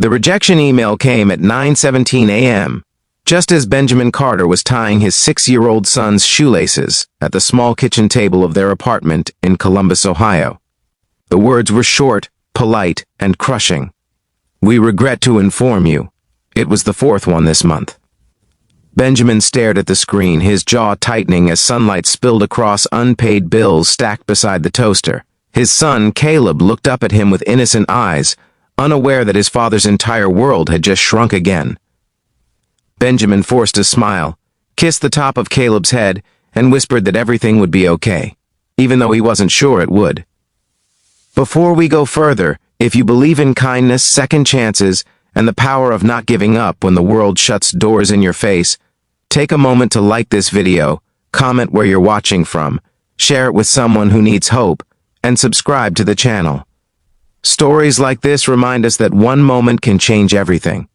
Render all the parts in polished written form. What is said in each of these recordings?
The rejection email came at 9:17 a.m., just as Benjamin Carter was tying his 6-year-old son's shoelaces at the small kitchen table of their apartment in Columbus, Ohio. The words were short, polite, and crushing. "We regret to inform you." It was the fourth one this month. Benjamin stared at the screen, his jaw tightening as sunlight spilled across unpaid bills stacked beside the toaster. His son, Caleb, looked up at him with innocent eyes, unaware that his father's entire world had just shrunk again. Benjamin forced a smile, kissed the top of Caleb's head, and whispered that everything would be okay, even though he wasn't sure it would. "Before we go further, if you believe in kindness, second chances, and the power of not giving up when the world shuts doors in your face, take a moment to like this video, comment where you're watching from, share it with someone who needs hope, and subscribe to the channel." Stories like this remind us that one moment can change everything.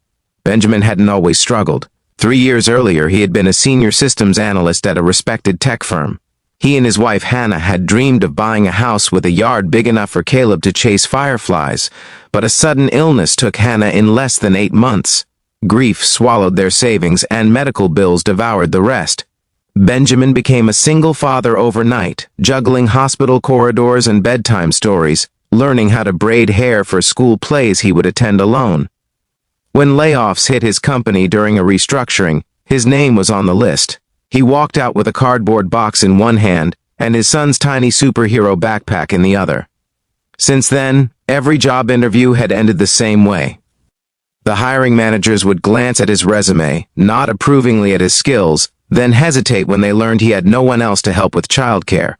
Benjamin hadn't always struggled. 3 years earlier, he had been a senior systems analyst at a respected tech firm. He and his wife Hannah had dreamed of buying a house with a yard big enough for Caleb to chase fireflies, but a sudden illness took Hannah in less than 8 months. Grief swallowed their savings and medical bills devoured the rest. Benjamin became a single father overnight, juggling hospital corridors and bedtime stories, learning how to braid hair for school plays he would attend alone. When layoffs hit his company during a restructuring, his name was on the list. He walked out with a cardboard box in one hand and his son's tiny superhero backpack in the other. Since then, every job interview had ended the same way. The hiring managers would glance at his resume, nod approvingly at his skills, then hesitate when they learned he had no one else to help with childcare.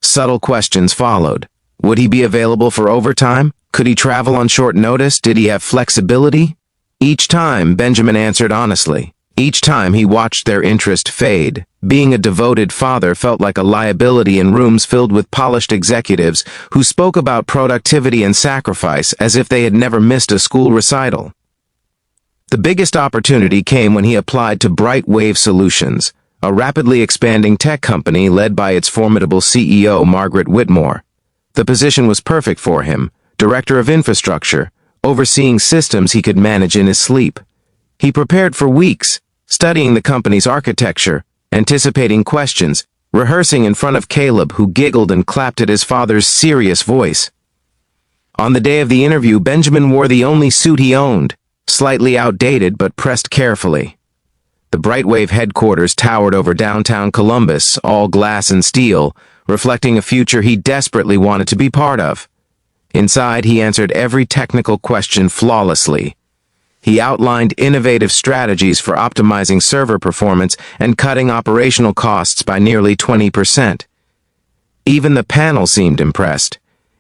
Subtle questions followed. Would he be available for overtime? Could he travel on short notice? Did he have flexibility? Each time, Benjamin answered honestly. Each time he watched their interest fade. Being a devoted father felt like a liability in rooms filled with polished executives who spoke about productivity and sacrifice as if they had never missed a school recital. The biggest opportunity came when he applied to BrightWave Solutions, a rapidly expanding tech company led by its formidable CEO Margaret Whitmore. The position was perfect for him, director of infrastructure, overseeing systems he could manage in his sleep. He prepared for weeks, studying the company's architecture, anticipating questions, rehearsing in front of Caleb, who giggled and clapped at his father's serious voice. On the day of the interview, Benjamin wore the only suit he owned, slightly outdated but pressed carefully. The BrightWave headquarters towered over downtown Columbus, all glass and steel, reflecting a future he desperately wanted to be part of. Inside, he answered every technical question flawlessly. He outlined innovative strategies for optimizing server performance and cutting operational costs by nearly 20%. Even the panel seemed impressed.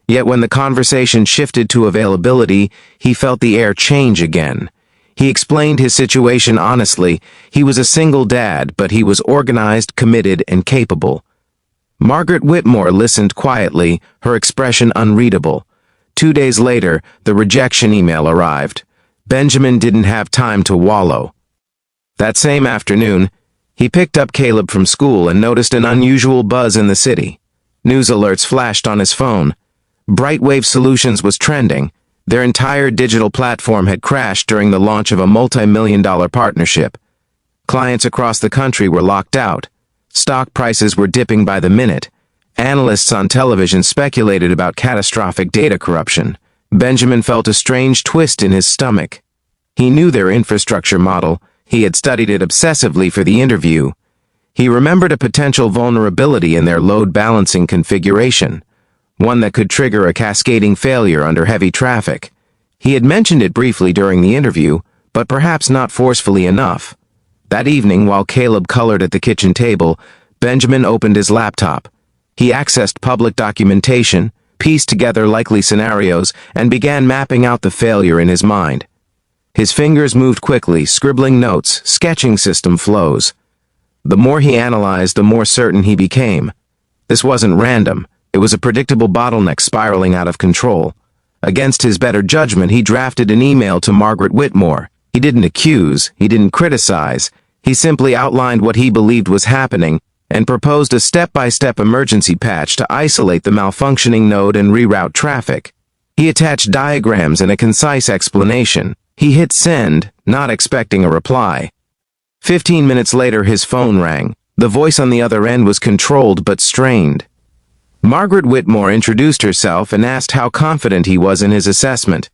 Yet when the conversation shifted to availability, he felt the air change again. He explained his situation honestly. He was a single dad, but he was organized, committed, and capable. Margaret Whitmore listened quietly, her expression unreadable. 2 days later, the rejection email arrived. Benjamin didn't have time to wallow. That same afternoon, he picked up Caleb from school and noticed an unusual buzz in the city. News alerts flashed on his phone. BrightWave Solutions was trending. Their entire digital platform had crashed during the launch of a multi-million-dollar partnership. Clients across the country were locked out. Stock prices were dipping by the minute. Analysts on television speculated about catastrophic data corruption. Benjamin felt a strange twist in his stomach. He knew their infrastructure model. He had studied it obsessively for the interview. He remembered a potential vulnerability in their load balancing configuration, one that could trigger a cascading failure under heavy traffic. He had mentioned it briefly during the interview, but perhaps not forcefully enough. That evening, while Caleb colored at the kitchen table, Benjamin opened his laptop. He accessed public documentation, pieced together likely scenarios, and began mapping out the failure in his mind. His fingers moved quickly, scribbling notes, sketching system flows. The more he analyzed, the more certain he became. This wasn't random. It was a predictable bottleneck spiraling out of control. Against his better judgment, he drafted an email to Margaret Whitmore. He didn't accuse, he didn't criticize. He simply outlined what he believed was happening and proposed a step-by-step emergency patch to isolate the malfunctioning node and reroute traffic. He attached diagrams and a concise explanation. He hit send, not expecting a reply. 15 minutes later, his phone rang. The voice on the other end was controlled but strained. Margaret Whitmore introduced herself and asked how confident he was in his assessment.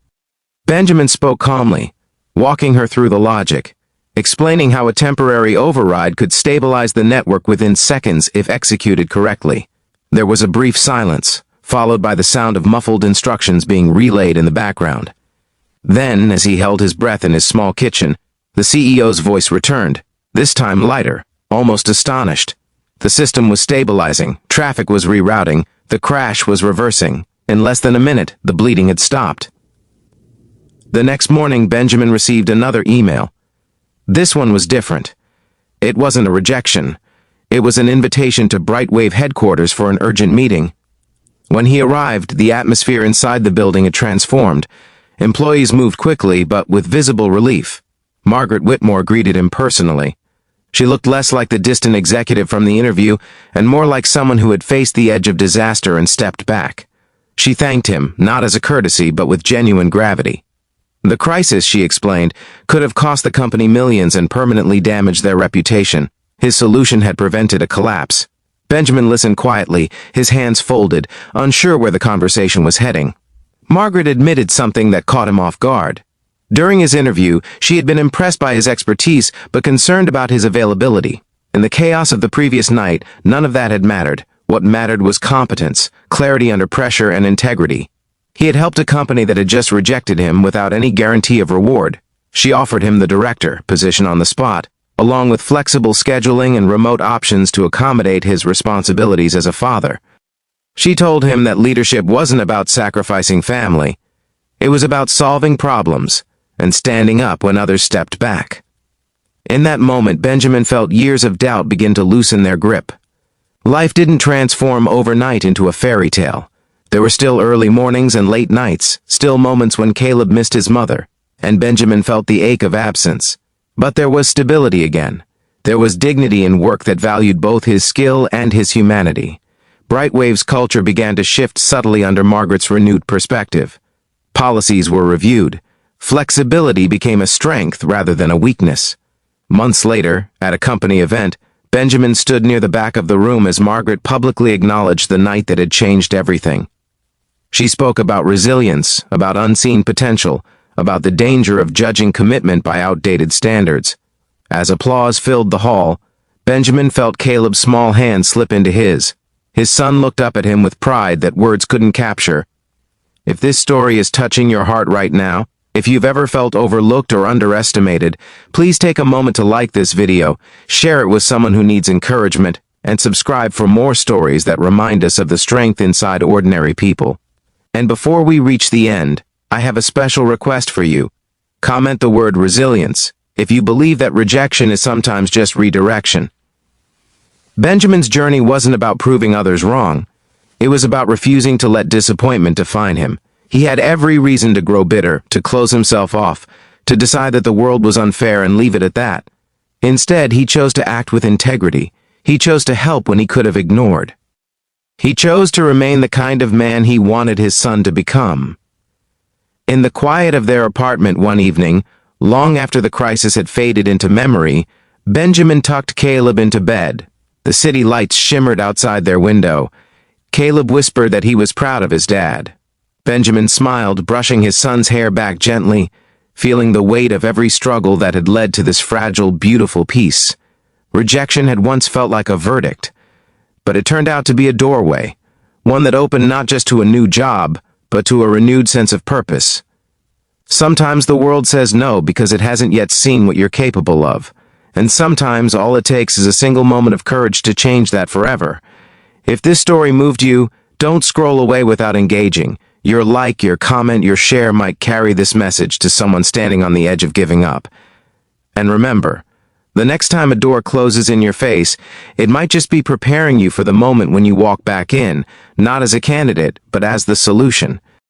Benjamin spoke calmly, walking her through the logic, explaining how a temporary override could stabilize the network within seconds if executed correctly. There was a brief silence, followed by the sound of muffled instructions being relayed in the background. Then, as he held his breath in his small kitchen, the CEO's voice returned, this time lighter, almost astonished. The system was stabilizing, traffic was rerouting, the crash was reversing. In less than a minute, the bleeding had stopped. The next morning, Benjamin received another email. This one was different. It wasn't a rejection. It was an invitation to BrightWave headquarters for an urgent meeting. When he arrived, the atmosphere inside the building had transformed. Employees moved quickly, but with visible relief. Margaret Whitmore greeted him personally. She looked less like the distant executive from the interview and more like someone who had faced the edge of disaster and stepped back. She thanked him, not as a courtesy, but with genuine gravity. The crisis, she explained, could have cost the company millions and permanently damaged their reputation. His solution had prevented a collapse. Benjamin listened quietly, his hands folded, unsure where the conversation was heading. Margaret admitted something that caught him off guard. During his interview, she had been impressed by his expertise, but concerned about his availability. In the chaos of the previous night, none of that had mattered. What mattered was competence, clarity under pressure, and integrity. He had helped a company that had just rejected him without any guarantee of reward. She offered him the director position on the spot, along with flexible scheduling and remote options to accommodate his responsibilities as a father. She told him that leadership wasn't about sacrificing family. It was about solving problems and standing up when others stepped back. In that moment, Benjamin felt years of doubt begin to loosen their grip. Life didn't transform overnight into a fairy tale. There were still early mornings and late nights, still moments when Caleb missed his mother, and Benjamin felt the ache of absence. But there was stability again. There was dignity in work that valued both his skill and his humanity. BrightWave's culture began to shift subtly under Margaret's renewed perspective. Policies were reviewed. Flexibility became a strength rather than a weakness. Months later, at a company event, Benjamin stood near the back of the room as Margaret publicly acknowledged the night that had changed everything. She spoke about resilience, about unseen potential, about the danger of judging commitment by outdated standards. As applause filled the hall, Benjamin felt Caleb's small hand slip into his. His son looked up at him with pride that words couldn't capture. If this story is touching your heart right now, if you've ever felt overlooked or underestimated, please take a moment to like this video, share it with someone who needs encouragement, and subscribe for more stories that remind us of the strength inside ordinary people. And before we reach the end, I have a special request for you. Comment the word resilience if you believe that rejection is sometimes just redirection. Benjamin's journey wasn't about proving others wrong. It was about refusing to let disappointment define him. He had every reason to grow bitter, to close himself off, to decide that the world was unfair and leave it at that. Instead, he chose to act with integrity. He chose to help when he could have ignored. He chose to remain the kind of man he wanted his son to become. In the quiet of their apartment one evening, long after the crisis had faded into memory, Benjamin tucked Caleb into bed. The city lights shimmered outside their window. Caleb whispered that he was proud of his dad. Benjamin smiled, brushing his son's hair back gently, feeling the weight of every struggle that had led to this fragile, beautiful peace. Rejection had once felt like a verdict, but it turned out to be a doorway, one that opened not just to a new job, but to a renewed sense of purpose. Sometimes the world says no because it hasn't yet seen what you're capable of, and sometimes all it takes is a single moment of courage to change that forever. If this story moved you, don't scroll away without engaging. Your like, your comment, your share might carry this message to someone standing on the edge of giving up. And remember, the next time a door closes in your face, it might just be preparing you for the moment when you walk back in, not as a candidate, but as the solution.